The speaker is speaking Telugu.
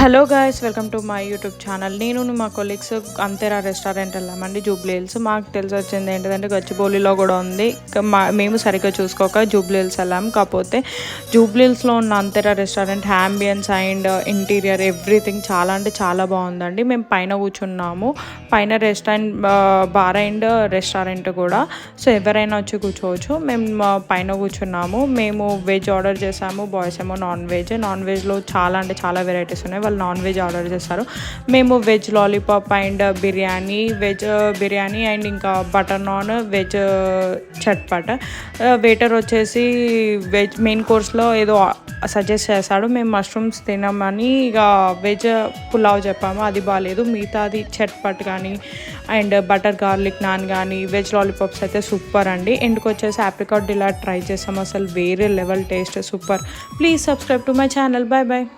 Hello guys, welcome to my YouTube channel. నేను మా కొలీగ్స్ అంతేరా రెస్టారెంట్ వెళ్ళామండి. జూబ్లీ హిల్స్ మాకు తెలిసి వచ్చింది ఏంటంటే గచ్చిబౌలిలో కూడా ఉంది. మేము సరిగ్గా చూసుకోక జూబ్లీ హిల్స్ వెళ్ళాము. కాకపోతే జూబ్లీ హిల్స్లో ఉన్న అంతేరా రెస్టారెంట్ హ్యాంబియన్స్ అండ్ ఇంటీరియర్ ఎవ్రీథింగ్ చాలా అంటే చాలా బాగుందండి. మేము పైన కూర్చున్నాము. పైన రెస్టారెంట్ బార్ అండ్ రెస్టారెంట్ కూడా, సో ఎవరైనా వచ్చి కూర్చోవచ్చు. మేము పైన కూర్చున్నాము. మేము వెజ్ ఆర్డర్ చేసాము, బాయ్స్ ఏమో నాన్ వెజ్. నాన్ వెజ్లో చాలా అంటే చాలా వెరైటీస్ ఉన్నాయి. వాళ్ళు నాన్ వెజ్ ఆర్డర్ చేస్తారు. మేము veg lollipop and biryani and ఇంకా butter naan, veg chatpat. Waiter వచ్చేసి వెజ్ మెయిన్ కోర్స్లో ఏదో సజెస్ట్ చేశాడు. మేము మష్రూమ్స్ తినమని ఇక వెజ్ పులావ్ చెప్పాము, అది బాగాలేదు. మిగతాది చట్పట్ కానీ అండ్ బటర్ గార్లిక్ నాన్ కానీ వెజ్ లాలీపాప్స్ అయితే సూపర్ అండి. ఎండ్కి వచ్చేసి ఆప్రికాట్ డిలైట్ ట్రై చేసాము, అసలు వేరే level taste, super. Please subscribe to my channel. Bye bye.